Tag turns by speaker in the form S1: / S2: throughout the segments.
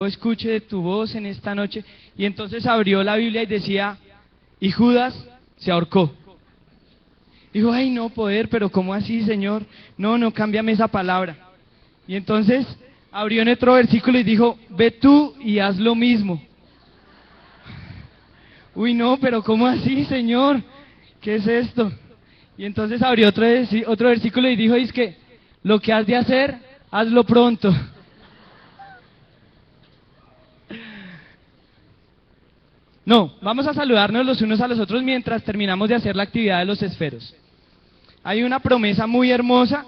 S1: escuche de tu voz en esta noche. Y entonces abrió la Biblia y decía, y Judas se ahorcó. Dijo, ay, no poder, pero ¿cómo así, Señor? No, cámbiame esa palabra. Y entonces abrió en otro versículo y dijo, ve tú y haz lo mismo. Uy, no, pero ¿cómo así, Señor? ¿Qué es esto? Y entonces abrió otro versículo y dijo, es que lo que has de hacer, hazlo pronto. No, vamos a saludarnos los unos a los otros mientras terminamos de hacer la actividad de los esferos. Hay una promesa muy hermosa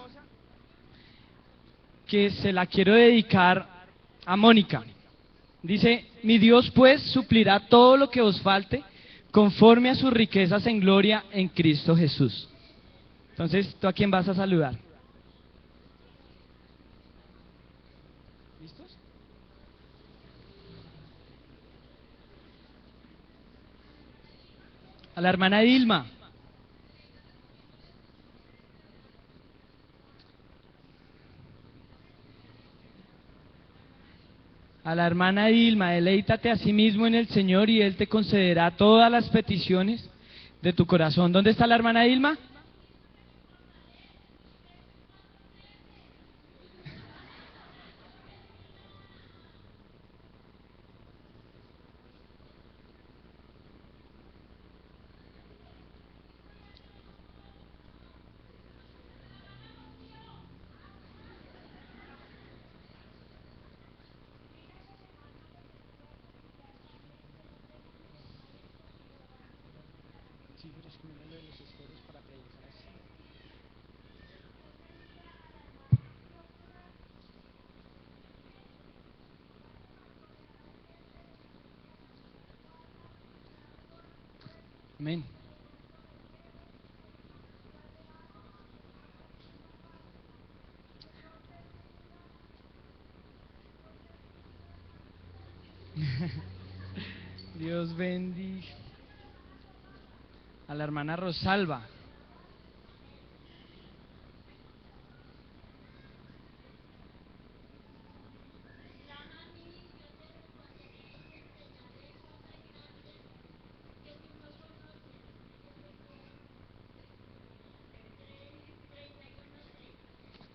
S1: que se la quiero dedicar a Mónica. Dice, mi Dios pues suplirá todo lo que os falte conforme a sus riquezas en gloria en Cristo Jesús. Entonces, ¿tú a quién vas a saludar? ¿Listos? A la hermana Dilma. A la hermana Dilma, deleítate a sí mismo en el Señor y Él te concederá todas las peticiones de tu corazón. ¿Dónde está la hermana Dilma? Amén. Dios bendiga. A la hermana Rosalba.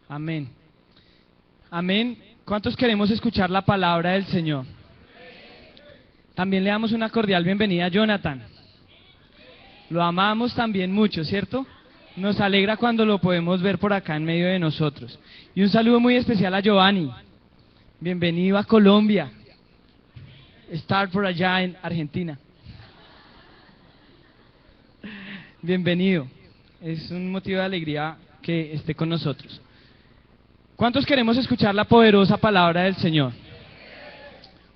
S1: Amén. Amén. ¿Cuántos queremos escuchar la palabra del Señor? También le damos una cordial bienvenida a Jonathan. Lo amamos también mucho, ¿cierto? Nos alegra cuando lo podemos ver por acá en medio de nosotros. Y un saludo muy especial a Giovanni. Bienvenido a Colombia. Estar por allá en Argentina. Bienvenido. Es un motivo de alegría que esté con nosotros. ¿Cuántos queremos escuchar la poderosa palabra del Señor?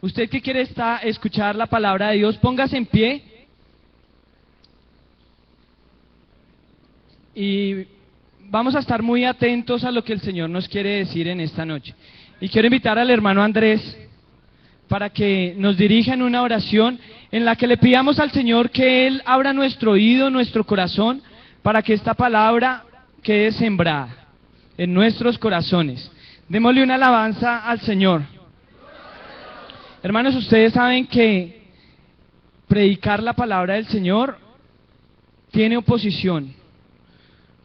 S1: Usted que quiere escuchar la palabra de Dios, póngase en pie. Y vamos a estar muy atentos a lo que el Señor nos quiere decir en esta noche. Y quiero invitar al hermano Andrés para que nos dirija en una oración en la que le pidamos al Señor que Él abra nuestro oído, nuestro corazón, para que esta palabra quede sembrada en nuestros corazones. Démosle una alabanza al Señor. Hermanos, ustedes saben que predicar la palabra del Señor tiene oposición,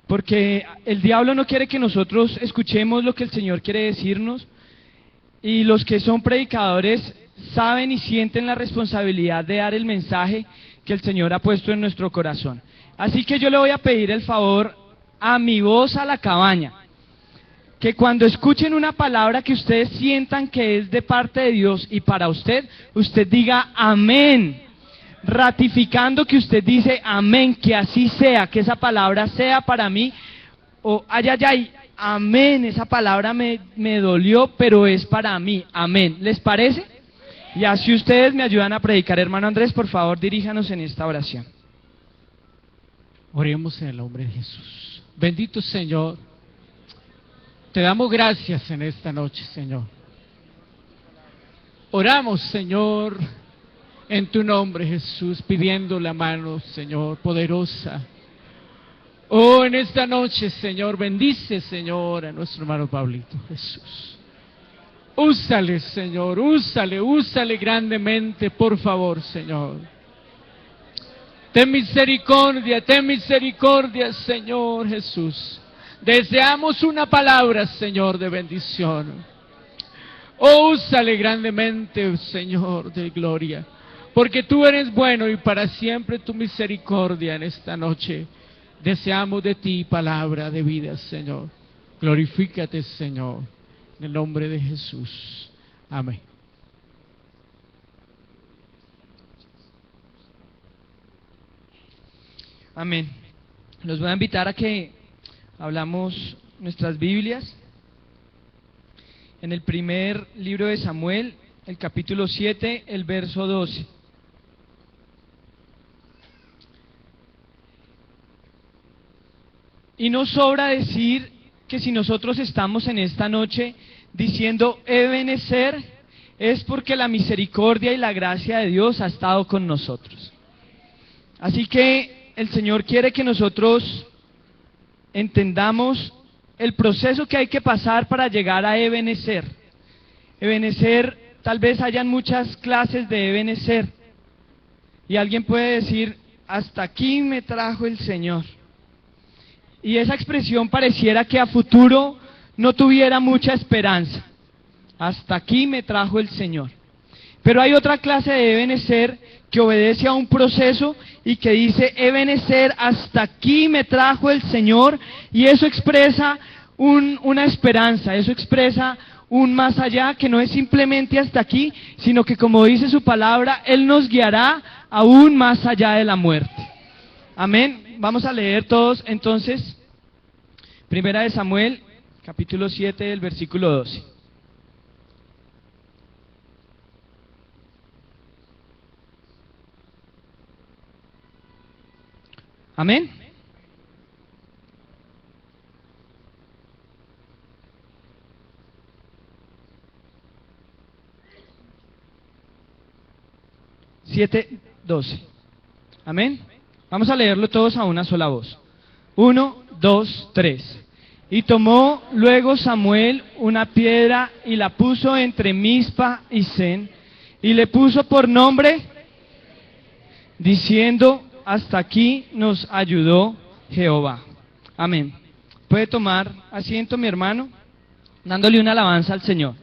S1: porque el diablo no quiere que nosotros escuchemos lo que el Señor quiere decirnos, y los que son predicadores saben y sienten la responsabilidad de dar el mensaje que el Señor ha puesto en nuestro corazón. Así que yo le voy a pedir el favor a mi voz a la cabaña, que cuando escuchen una palabra que ustedes sientan que es de parte de Dios y para usted, usted diga amén, ratificando que usted dice amén, que así sea, que esa palabra sea para mí, o ay, amén, esa palabra me dolió, pero es para mí, amén. ¿Les parece? Y así ustedes me ayudan a predicar. Hermano Andrés, por favor, diríjanos en esta oración.
S2: Oremos en el nombre de Jesús. Bendito Señor, te damos gracias en esta noche, Señor. Oramos, Señor, en tu nombre, Jesús, pidiendo la mano, Señor, poderosa. Oh, en esta noche, Señor, bendice, Señor, a nuestro hermano Pablito, Jesús. Úsale, Señor, úsale grandemente, por favor, Señor. Ten misericordia, Señor Jesús. Deseamos una palabra, Señor, de bendición. Úsale grandemente, Señor de gloria, porque tú eres bueno y para siempre tu misericordia en esta noche. Deseamos de ti palabra de vida, Señor. Glorifícate, Señor, en el nombre de Jesús. Amén.
S1: Amén. Los voy a invitar a que hablamos nuestras Biblias en el primer libro de Samuel, el capítulo 7, el verso 12. Y no sobra decir que si nosotros estamos en esta noche diciendo Ebenezer, es porque la misericordia y la gracia de Dios ha estado con nosotros. Así que el Señor quiere que nosotros entendamos el proceso que hay que pasar para llegar a Ebenezer. Ebenezer, tal vez hayan muchas clases de Ebenezer, y alguien puede decir, hasta aquí me trajo el Señor. Y esa expresión pareciera que a futuro no tuviera mucha esperanza. Hasta aquí me trajo el Señor. Pero hay otra clase de Ebenezer que obedece a un proceso y que dice, Ebenezer, hasta aquí me trajo el Señor, y eso expresa una esperanza, eso expresa un más allá, que no es simplemente hasta aquí, sino que como dice su palabra, Él nos guiará aún más allá de la muerte. Amén. Vamos a leer todos entonces, Primera de Samuel, capítulo 7, el versículo 12. Amén. Siete, 12. Amén. Vamos a leerlo todos a una sola voz. 1, 2, 3. Y tomó luego Samuel una piedra y la puso entre Mizpa y Sen, y le puso por nombre, diciendo, hasta aquí nos ayudó Jehová. Amén. Puede tomar asiento, mi hermano, dándole una alabanza al Señor.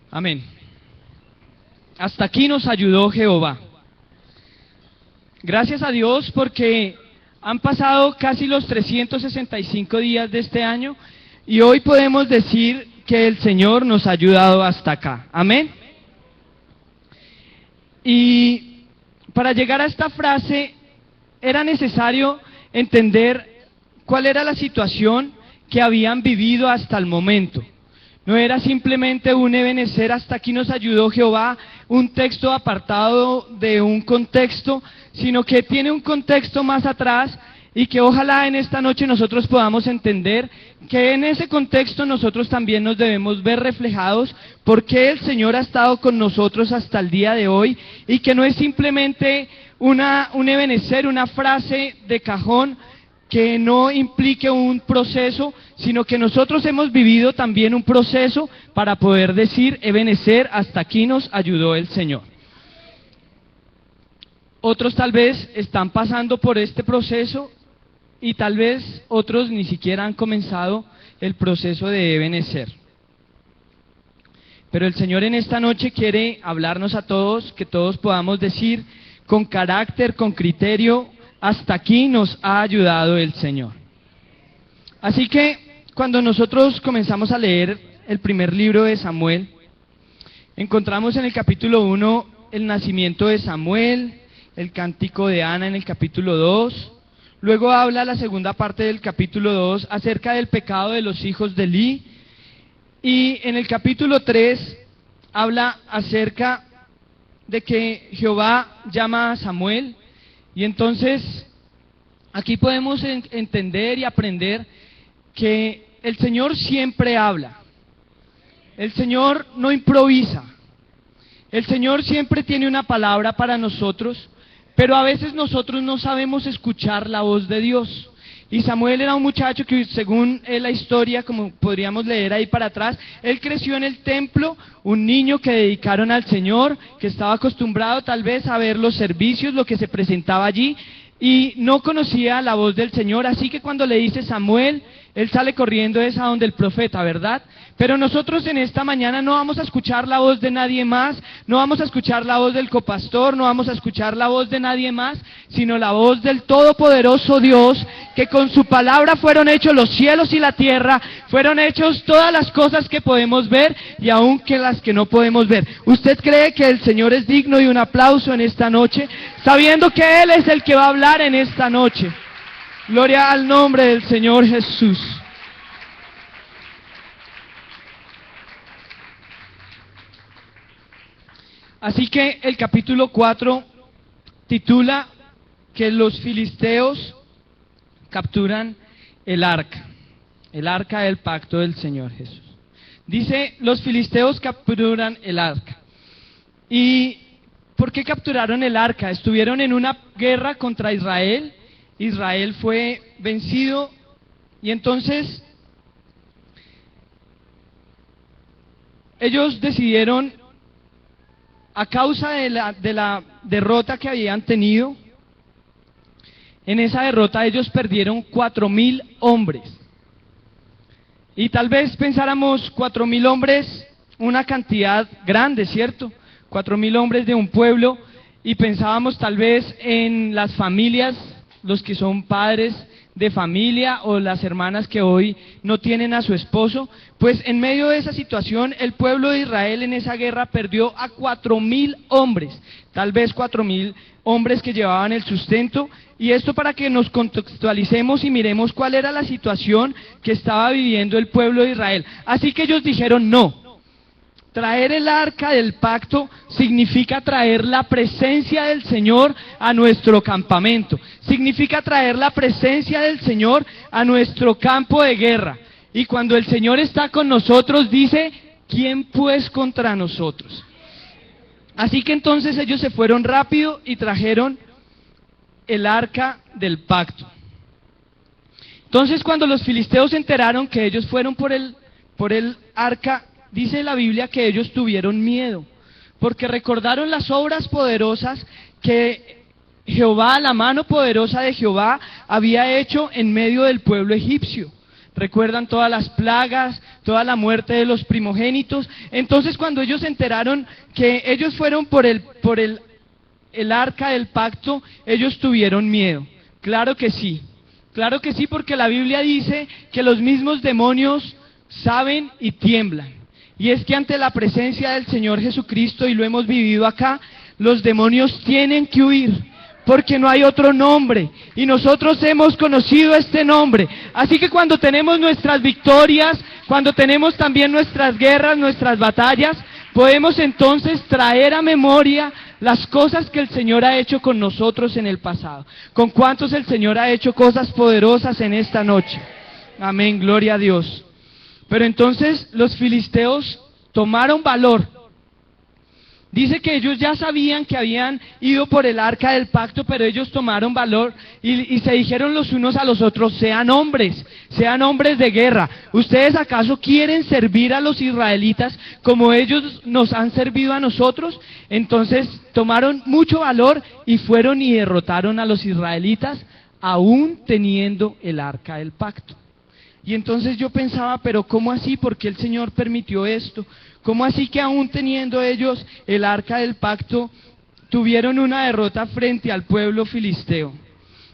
S1: Amén. Hasta aquí nos ayudó Jehová. Gracias a Dios porque han pasado casi los 365 días de este año y hoy podemos decir que el Señor nos ha ayudado hasta acá. Amén. Y para llegar a esta frase era necesario entender cuál era la situación que habían vivido hasta el momento. No era simplemente un Ebenezer, hasta aquí nos ayudó Jehová, un texto apartado de un contexto, sino que tiene un contexto más atrás y que ojalá en esta noche nosotros podamos entender que en ese contexto nosotros también nos debemos ver reflejados porque el Señor ha estado con nosotros hasta el día de hoy y que no es simplemente un Ebenezer, una frase de cajón que no implique un proceso, sino que nosotros hemos vivido también un proceso para poder decir, Ebenezer, hasta aquí nos ayudó el Señor. Otros tal vez están pasando por este proceso y tal vez otros ni siquiera han comenzado el proceso de Ebenezer. Pero el Señor en esta noche quiere hablarnos a todos, que todos podamos decir con carácter, con criterio, hasta aquí nos ha ayudado el Señor. Así que cuando nosotros comenzamos a leer el primer libro de Samuel, encontramos en el capítulo 1 el nacimiento de Samuel, el cántico de Ana en el capítulo 2, luego habla la segunda parte del capítulo 2 acerca del pecado de los hijos de Elí, y en el capítulo 3 habla acerca de que Jehová llama a Samuel. Y entonces, aquí podemos entender y aprender que el Señor siempre habla. El Señor no improvisa. El Señor siempre tiene una palabra para nosotros, pero a veces nosotros no sabemos escuchar la voz de Dios. Y Samuel era un muchacho que, según la historia, como podríamos leer ahí para atrás, él creció en el templo, un niño que dedicaron al Señor, que estaba acostumbrado tal vez a ver los servicios, lo que se presentaba allí, y no conocía la voz del Señor, así que cuando le dice Samuel, él sale corriendo es a donde el profeta, ¿verdad? Pero nosotros en esta mañana no vamos a escuchar la voz de nadie más, no vamos a escuchar la voz del copastor, no vamos a escuchar la voz de nadie más, sino la voz del todopoderoso Dios, que con su palabra fueron hechos los cielos y la tierra, fueron hechos todas las cosas que podemos ver y aún que las que no podemos ver. ¿Usted cree que el Señor es digno de un aplauso en esta noche, sabiendo que Él es el que va a hablar en esta noche? Gloria al nombre del Señor Jesús. Así que el capítulo 4 titula que los filisteos capturan el arca del pacto del Señor Jesús. Dice, los filisteos capturan el arca. ¿Y por qué capturaron el arca? Estuvieron en una guerra contra Israel. Israel fue vencido y entonces ellos decidieron, a causa de la derrota que habían tenido, en esa derrota ellos perdieron 4.000 hombres. Y tal vez pensáramos 4.000 hombres, una cantidad grande, ¿cierto? 4.000 hombres de un pueblo, y pensábamos tal vez en las familias, los que son padres de familia o las hermanas que hoy no tienen a su esposo. Pues en medio de esa situación el pueblo de Israel en esa guerra perdió a 4.000 hombres, tal vez 4.000 hombres que llevaban el sustento, y esto para que nos contextualicemos y miremos cuál era la situación que estaba viviendo el pueblo de Israel. Así que ellos dijeron no. Traer el arca del pacto significa traer la presencia del Señor a nuestro campamento. Significa traer la presencia del Señor a nuestro campo de guerra. Y cuando el Señor está con nosotros, dice, ¿quién pues contra nosotros? Así que entonces ellos se fueron rápido y trajeron el arca del pacto. Entonces cuando los filisteos se enteraron que ellos fueron por el arca, dice la Biblia que ellos tuvieron miedo, porque recordaron las obras poderosas que Jehová, la mano poderosa de Jehová, había hecho en medio del pueblo egipcio. Recuerdan todas las plagas, toda la muerte de los primogénitos. Entonces cuando ellos se enteraron que ellos fueron por el arca del pacto, ellos tuvieron miedo. Claro que sí, porque la Biblia dice que los mismos demonios saben y tiemblan. Y es que ante la presencia del Señor Jesucristo, y lo hemos vivido acá, los demonios tienen que huir, porque no hay otro nombre, y nosotros hemos conocido este nombre. Así que cuando tenemos nuestras victorias, cuando tenemos también nuestras guerras, nuestras batallas, podemos entonces traer a memoria las cosas que el Señor ha hecho con nosotros en el pasado. ¿Con cuántos el Señor ha hecho cosas poderosas en esta noche? Amén, gloria a Dios. Pero entonces los filisteos tomaron valor. Dice que ellos ya sabían que habían ido por el arca del pacto, pero ellos tomaron valor y se dijeron los unos a los otros, sean hombres de guerra. ¿Ustedes acaso quieren servir a los israelitas como ellos nos han servido a nosotros? Entonces tomaron mucho valor y fueron y derrotaron a los israelitas, aún teniendo el arca del pacto. Y entonces yo pensaba, pero ¿cómo así? ¿Por qué el Señor permitió esto? ¿Cómo así que aún teniendo ellos el arca del pacto, tuvieron una derrota frente al pueblo filisteo?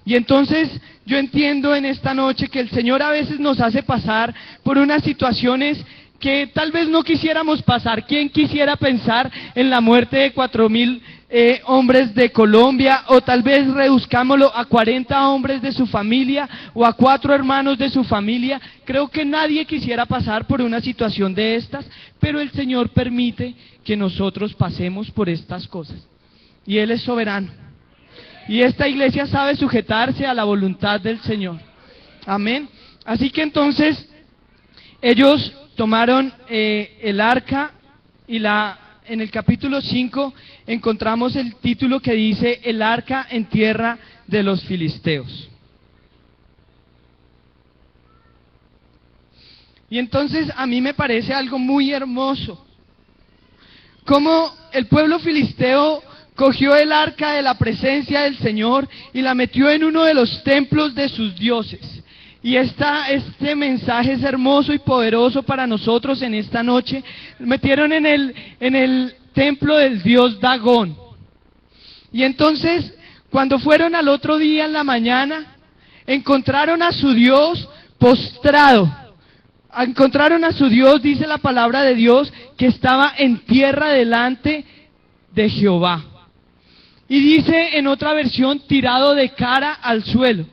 S1: Y entonces yo entiendo en esta noche que el Señor a veces nos hace pasar por unas situaciones que tal vez no quisiéramos pasar. ¿Quién quisiera pensar en la muerte de 4.000 hombres de Colombia? O tal vez reduzcámoslo a 40 hombres de su familia o a 4 hermanos de su familia. Creo que nadie quisiera pasar por una situación de estas, pero el Señor permite que nosotros pasemos por estas cosas. Y Él es soberano. Y esta iglesia sabe sujetarse a la voluntad del Señor. Amén. Así que entonces ellos tomaron el arca y en el capítulo 5 encontramos el título que dice el arca en tierra de los filisteos. Y entonces a mí me parece algo muy hermoso, como el pueblo filisteo cogió el arca de la presencia del Señor y la metió en uno de los templos de sus dioses. Y este mensaje es hermoso y poderoso para nosotros en esta noche. Metieron en el templo del dios Dagón. Y entonces, cuando fueron al otro día en la mañana, encontraron a su Dios postrado. Encontraron a su Dios, dice la palabra de Dios, que estaba en tierra delante de Jehová. Y dice en otra versión, tirado de cara al suelo.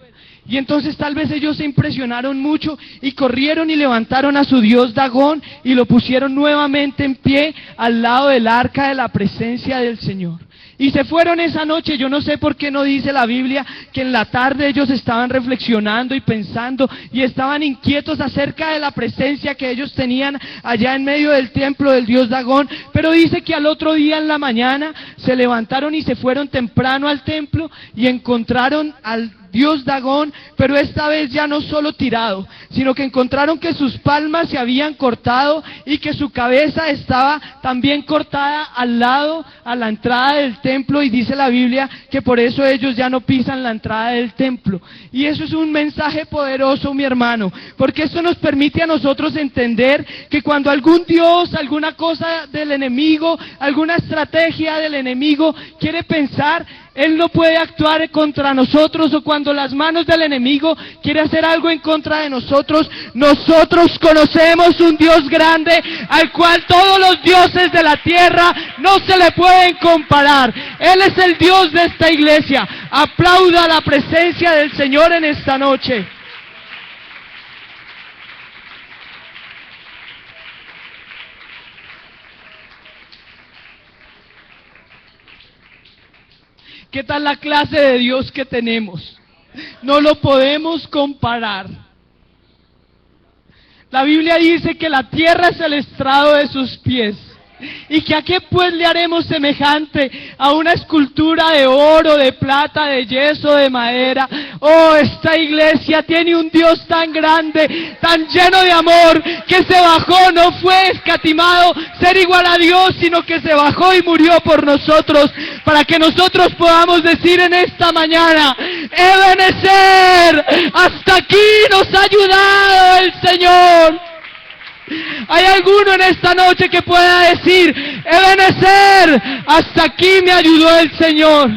S1: Y entonces tal vez ellos se impresionaron mucho y corrieron y levantaron a su dios Dagón y lo pusieron nuevamente en pie al lado del arca de la presencia del Señor. Y se fueron esa noche. Yo no sé por qué no dice la Biblia que en la tarde ellos estaban reflexionando y pensando y estaban inquietos acerca de la presencia que ellos tenían allá en medio del templo del dios Dagón, pero dice que al otro día en la mañana se levantaron y se fueron temprano al templo y encontraron al dios Dagón, pero esta vez ya no solo tirado, sino que encontraron que sus palmas se habían cortado y que su cabeza estaba también cortada al lado, a la entrada del templo, y dice la Biblia que por eso ellos ya no pisan la entrada del templo. Y eso es un mensaje poderoso, mi hermano, porque esto nos permite a nosotros entender que cuando algún dios, alguna cosa del enemigo, alguna estrategia del enemigo quiere pensar, él no puede actuar contra nosotros, o cuando las manos del enemigo quiere hacer algo en contra de nosotros. Nosotros conocemos un Dios grande al cual todos los dioses de la tierra no se le pueden comparar. Él es el Dios de esta iglesia. Aplauda la presencia del Señor en esta noche. ¿Qué tal la clase de Dios que tenemos? No lo podemos comparar. La Biblia dice que la tierra es el estrado de sus pies. ¿Y que a qué pues le haremos semejante? A una escultura de oro, de plata, de yeso, de madera. Oh, esta iglesia tiene un Dios tan grande, tan lleno de amor, que se bajó, no fue escatimado ser igual a Dios, sino que se bajó y murió por nosotros, para que nosotros podamos decir en esta mañana: Ebenezer, hasta aquí nos ha ayudado el Señor. ¿Hay alguno en esta noche que pueda decir: Ebenezer, hasta aquí me ayudó el Señor?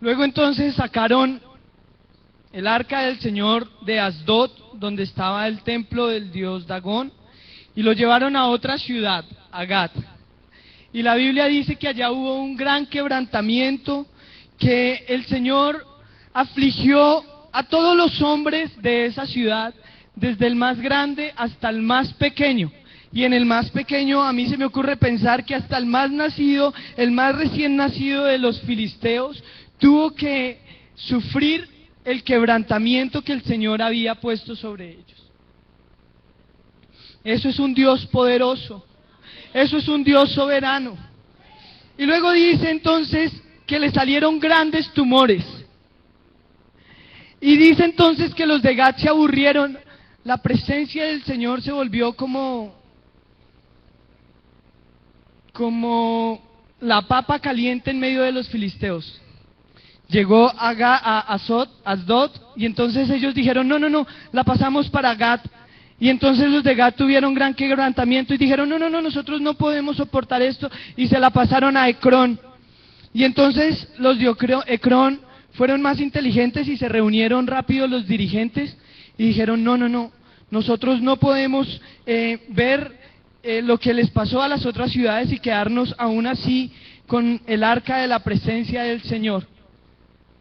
S1: Luego entonces sacaron el arca del Señor de Asdod, donde estaba el templo del dios Dagón, y lo llevaron a otra ciudad, a Gat. Y la Biblia dice que allá hubo un gran quebrantamiento, que el Señor afligió a todos los hombres de esa ciudad, desde el más grande hasta el más pequeño. Y en el más pequeño a mí se me ocurre pensar que hasta el más nacido, el más recién nacido de los filisteos, tuvo que sufrir el quebrantamiento que el Señor había puesto sobre ellos. Eso es un Dios poderoso. Eso es un Dios soberano. Y luego dice entonces que le salieron grandes tumores. Y dice entonces que los de Gat se aburrieron. La presencia del Señor se volvió como la papa caliente en medio de los filisteos. Llegó a Asdod, y entonces ellos dijeron: no, la pasamos para Gat. Y entonces los de Gat tuvieron gran quebrantamiento y dijeron: no, nosotros no podemos soportar esto, y se la pasaron a Ecrón. Y entonces los de Ecrón fueron más inteligentes y se reunieron rápido los dirigentes y dijeron: no, nosotros no podemos ver lo que les pasó a las otras ciudades y quedarnos aún así con el arca de la presencia del Señor.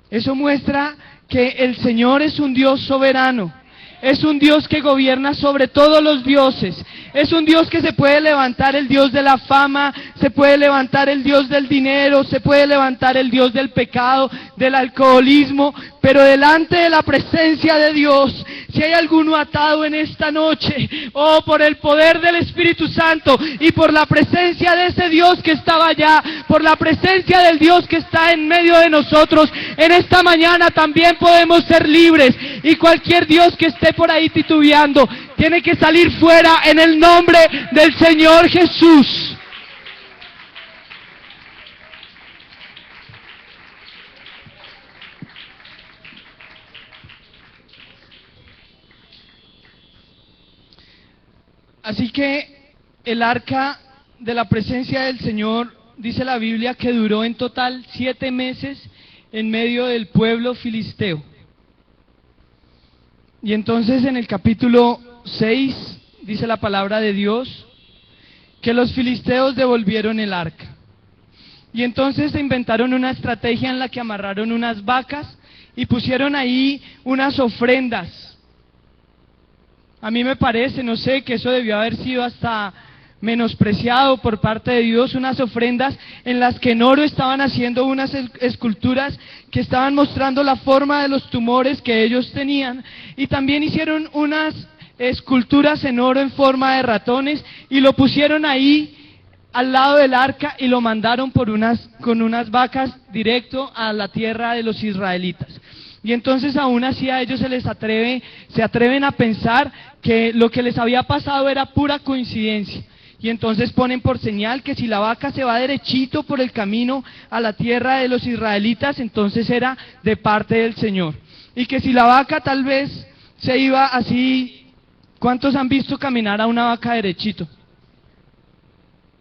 S1: Eso muestra que el Señor es un Dios soberano. Es un Dios que gobierna sobre todos los dioses. Es un Dios que se puede levantar el Dios de la fama, se puede levantar el Dios del dinero, se puede levantar el Dios del pecado, del alcoholismo, pero delante de la presencia de Dios si hay alguno atado en esta noche, oh, por el poder del Espíritu Santo y por la presencia de ese Dios que estaba allá, por la presencia del Dios que está en medio de nosotros, en esta mañana también podemos ser libres, y cualquier Dios que esté por ahí titubeando tiene que salir fuera en el nombre del Señor Jesús. Así que el arca de la presencia del Señor, dice la Biblia, que duró en total 7 meses en medio del pueblo filisteo. Y entonces en el capítulo 6 dice la palabra de Dios que los filisteos devolvieron el arca. Y entonces se inventaron una estrategia en la que amarraron unas vacas y pusieron ahí unas ofrendas. A mí me parece, no sé, que eso debió haber sido hasta menospreciado por parte de Dios, unas ofrendas en las que en oro estaban haciendo unas esculturas que estaban mostrando la forma de los tumores que ellos tenían, y también hicieron unas esculturas en oro en forma de ratones y lo pusieron ahí al lado del arca y lo mandaron con unas vacas directo a la tierra de los israelitas. Y entonces aún así a ellos se atreven a pensar que lo que les había pasado era pura coincidencia. Y entonces ponen por señal que si la vaca se va derechito por el camino a la tierra de los israelitas, entonces era de parte del Señor. Y que si la vaca tal vez se iba así, ¿cuántos han visto caminar a una vaca derechito?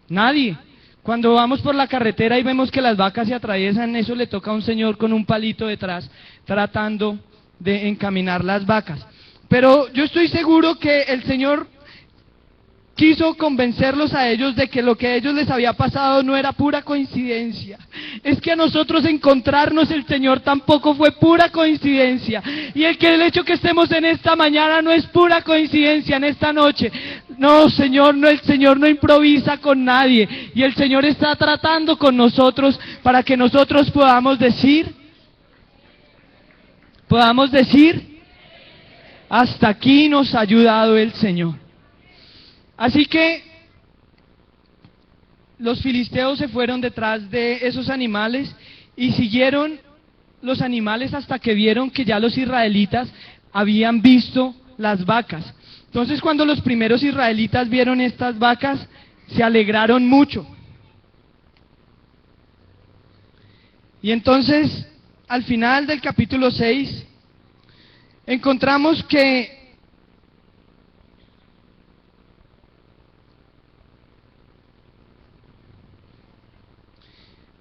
S1: Nadie. Cuando vamos por la carretera y vemos que las vacas se atraviesan, eso le toca a un señor con un palito detrás, tratando de encaminar las vacas. Pero yo estoy seguro que el Señor quiso convencerlos a ellos de que lo que a ellos les había pasado no era pura coincidencia. Es que a nosotros encontrarnos el Señor tampoco fue pura coincidencia. Y el hecho que estemos en esta mañana no es pura coincidencia en esta noche. No, Señor, no, el Señor no improvisa con nadie. Y el Señor está tratando con nosotros para que nosotros podamos decir, hasta aquí nos ha ayudado el Señor. Así que los filisteos se fueron detrás de esos animales y siguieron los animales hasta que vieron que ya los israelitas habían visto las vacas. Entonces cuando los primeros israelitas vieron estas vacas, se alegraron mucho. Y entonces, al final del capítulo 6, encontramos que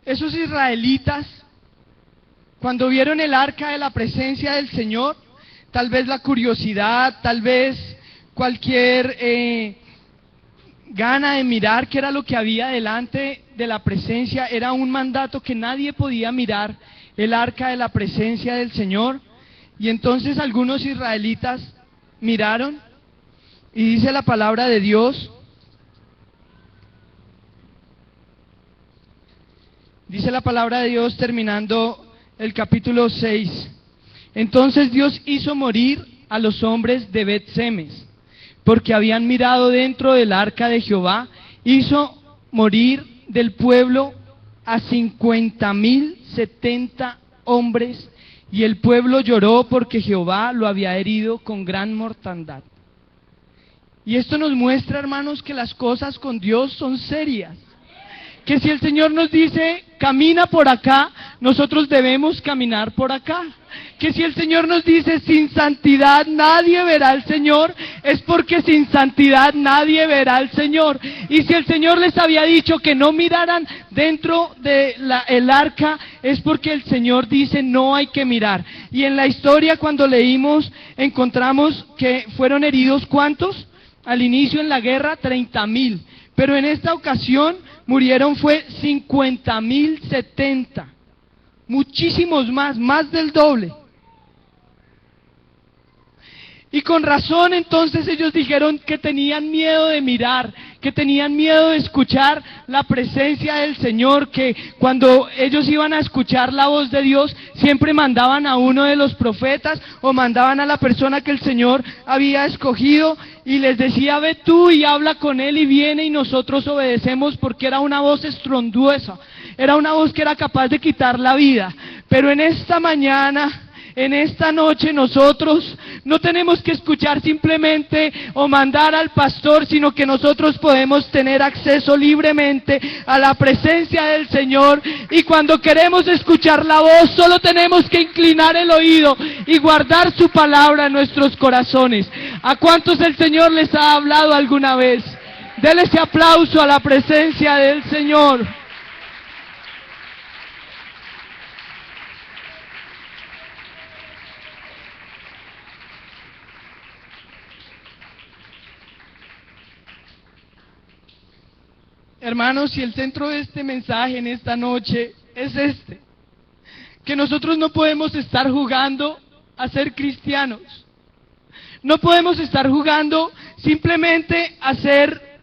S1: esos israelitas, cuando vieron el arca de la presencia del Señor, tal vez la curiosidad, tal vez cualquier gana de mirar qué era lo que había delante de la presencia, era un mandato que nadie podía mirar el arca de la presencia del Señor. Y entonces algunos israelitas miraron, y dice la palabra de Dios, terminando el capítulo 6. Entonces Dios hizo morir a los hombres de Bet-Semes, porque habían mirado dentro del arca de Jehová. Hizo morir del pueblo a 50,070 hombres, y el pueblo lloró porque Jehová lo había herido con gran mortandad. Y esto nos muestra, hermanos, que las cosas con Dios son serias. Que si el Señor nos dice, camina por acá, nosotros debemos caminar por acá. Que si el Señor nos dice, sin santidad nadie verá al Señor, es porque sin santidad nadie verá al Señor. Y si el Señor les había dicho que no miraran dentro de el arca, es porque el Señor dice, no hay que mirar. Y en la historia, cuando leímos, encontramos que fueron heridos, ¿cuántos? Al inicio en la guerra, 30,000. Pero en esta ocasión murieron fue 50,070, muchísimos más del doble. Y con razón entonces ellos dijeron que tenían miedo de mirar, que tenían miedo de escuchar la presencia del Señor, que cuando ellos iban a escuchar la voz de Dios siempre mandaban a uno de los profetas o mandaban a la persona que el Señor había escogido y les decía, ve tú y habla con él, y viene y nosotros obedecemos, porque era una voz estronduosa, era una voz que era capaz de quitar la vida. Pero en esta mañana, en esta noche, nosotros no tenemos que escuchar simplemente o mandar al pastor, sino que nosotros podemos tener acceso libremente a la presencia del Señor, y cuando queremos escuchar la voz, solo tenemos que inclinar el oído y guardar su palabra en nuestros corazones. ¿A cuántos el Señor les ha hablado alguna vez? Dele ese aplauso a la presencia del Señor. Hermanos, y el centro de este mensaje en esta noche es que nosotros no podemos estar jugando a ser cristianos. No podemos estar jugando simplemente a ser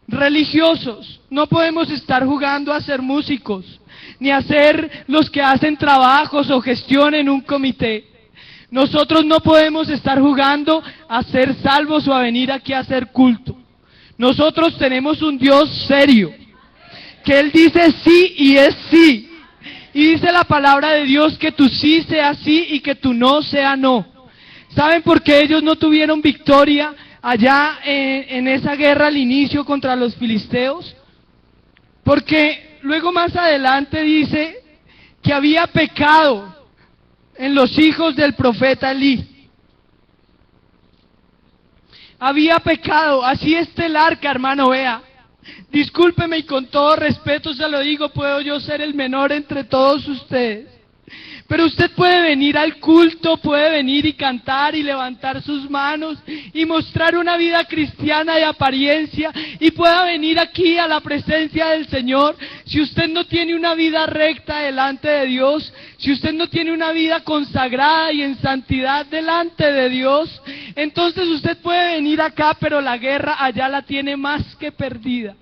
S1: religiosos. No podemos estar jugando a ser músicos, ni a ser los que hacen trabajos o gestión en un comité. Nosotros no podemos estar jugando a ser salvos o a venir aquí a hacer culto. Nosotros tenemos un Dios serio, que Él dice sí y es sí. Y dice la palabra de Dios que tu sí sea sí y que tu no sea no. ¿Saben por qué ellos no tuvieron victoria allá en esa guerra al inicio contra los filisteos? Porque luego más adelante dice que había pecado en los hijos del profeta Elí. Había pecado, así está el arca, hermano, vea. Discúlpeme y con todo respeto se lo digo, puedo yo ser el menor entre todos ustedes. Pero usted puede venir al culto, puede venir y cantar y levantar sus manos y mostrar una vida cristiana de apariencia, y pueda venir aquí a la presencia del Señor. Si usted no tiene una vida recta delante de Dios, si usted no tiene una vida consagrada y en santidad delante de Dios, entonces usted puede venir acá, pero la guerra allá la tiene más que perdida.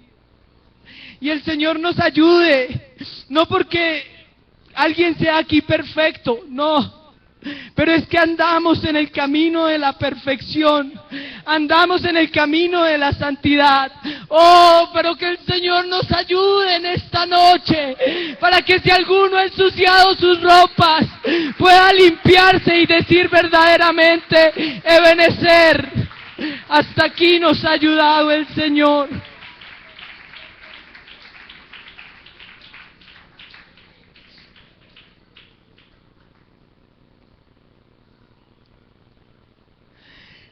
S1: Y el Señor nos ayude, no porque alguien sea aquí perfecto, no, pero es que andamos en el camino de la perfección, andamos en el camino de la santidad. Oh, pero que el Señor nos ayude en esta noche, para que si alguno ha ensuciado sus ropas, pueda limpiarse y decir verdaderamente, Ebenezer, hasta aquí nos ha ayudado el Señor.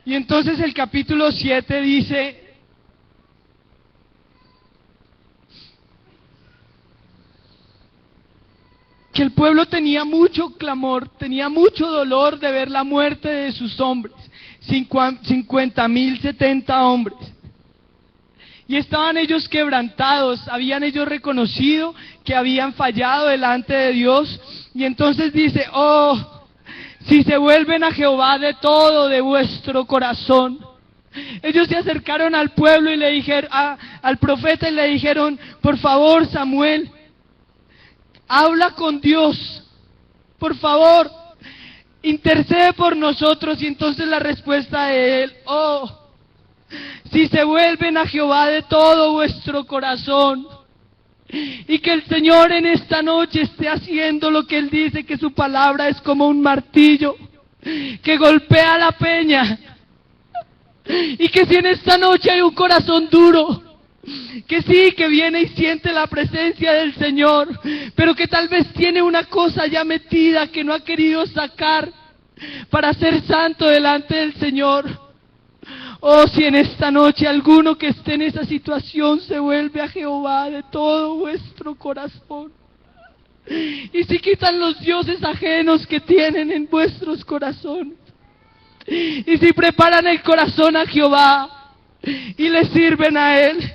S1: Y entonces el capítulo 7 dice, que el pueblo tenía mucho clamor, tenía mucho dolor de ver la muerte de sus hombres, 50,000, 70 hombres. Y estaban ellos quebrantados, habían ellos reconocido que habían fallado delante de Dios. Y entonces dice, oh, si se vuelven a Jehová de todo de vuestro corazón. Ellos se acercaron al pueblo y le dijeron, al profeta, y le dijeron, por favor, Samuel, habla con Dios, por favor, intercede por nosotros. Y entonces la respuesta de él, oh, si se vuelven a Jehová de todo vuestro corazón. Y que el Señor en esta noche esté haciendo lo que Él dice, que su palabra es como un martillo que golpea la peña. Y que si en esta noche hay un corazón duro, que sí, que viene y siente la presencia del Señor, pero que tal vez tiene una cosa ya metida que no ha querido sacar para ser santo delante del Señor. Oh, si en esta noche alguno que esté en esa situación se vuelve a Jehová de todo vuestro corazón, y si quitan los dioses ajenos que tienen en vuestros corazones, y si preparan el corazón a Jehová y le sirven a Él.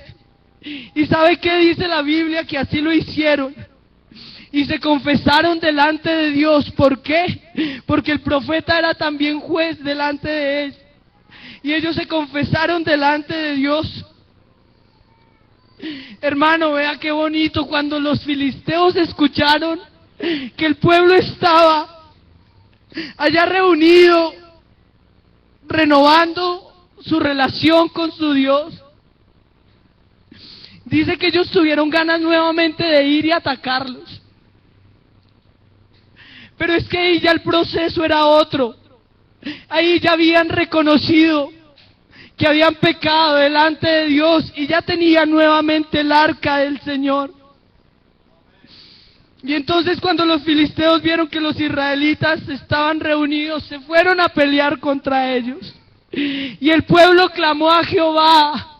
S1: ¿Y sabe qué dice la Biblia? Que así lo hicieron y se confesaron delante de Dios. ¿Por qué? Porque el profeta era también juez delante de Él. Y ellos se confesaron delante de Dios. Hermano, vea qué bonito, cuando los filisteos escucharon que el pueblo estaba allá reunido, renovando su relación con su Dios. Dice que ellos tuvieron ganas nuevamente de ir y atacarlos. Pero es que ahí ya el proceso era otro. Ahí ya habían reconocido que habían pecado delante de Dios y ya tenían nuevamente el arca del Señor. Y entonces cuando los filisteos vieron que los israelitas estaban reunidos, se fueron a pelear contra ellos. Y el pueblo clamó a Jehová.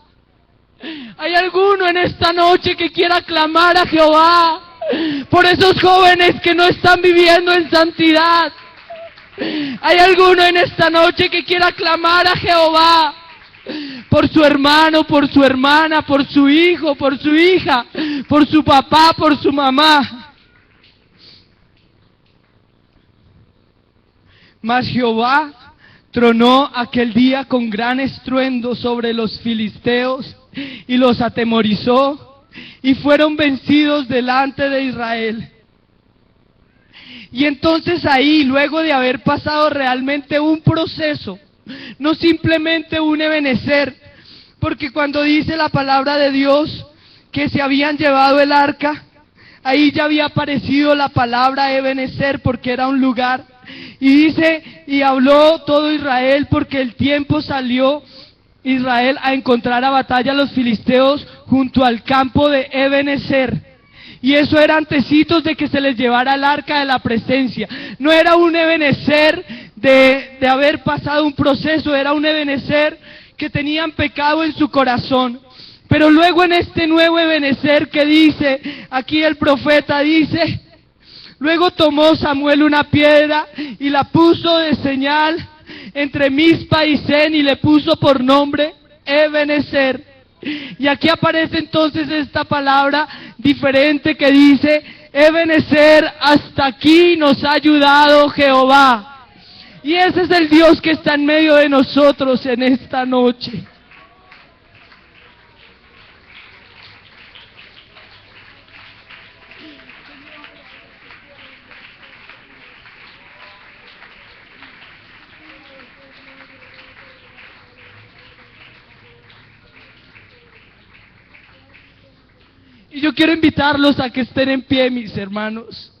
S1: ¿Hay alguno en esta noche que quiera clamar a Jehová por esos jóvenes que no están viviendo en santidad? ¿Hay alguno en esta noche que quiera clamar a Jehová por su hermano, por su hermana, por su hijo, por su hija, por su papá, por su mamá? Mas Jehová tronó aquel día con gran estruendo sobre los filisteos y los atemorizó y fueron vencidos delante de Israel. Y entonces ahí, luego de haber pasado realmente un proceso, no simplemente un ebenecer, porque cuando dice la palabra de Dios que se habían llevado el arca, ahí ya había aparecido la palabra ebenecer porque era un lugar. Y dice, y habló todo Israel porque el tiempo salió Israel a encontrar a batalla a los filisteos junto al campo de Ebenezer. Y eso era antecitos de que se les llevara el arca de la presencia. No era un Ebenezer de haber pasado un proceso, era un Ebenezer que tenían pecado en su corazón. Pero luego en este nuevo Ebenezer que dice, aquí el profeta dice, luego tomó Samuel una piedra y la puso de señal entre Mizpa y Sen y le puso por nombre Ebenezer. Y aquí aparece entonces esta palabra diferente que dice, Ebenezer, hasta aquí nos ha ayudado Jehová. Y ese es el Dios que está en medio de nosotros en esta noche. Y yo quiero invitarlos a que estén en pie, mis hermanos.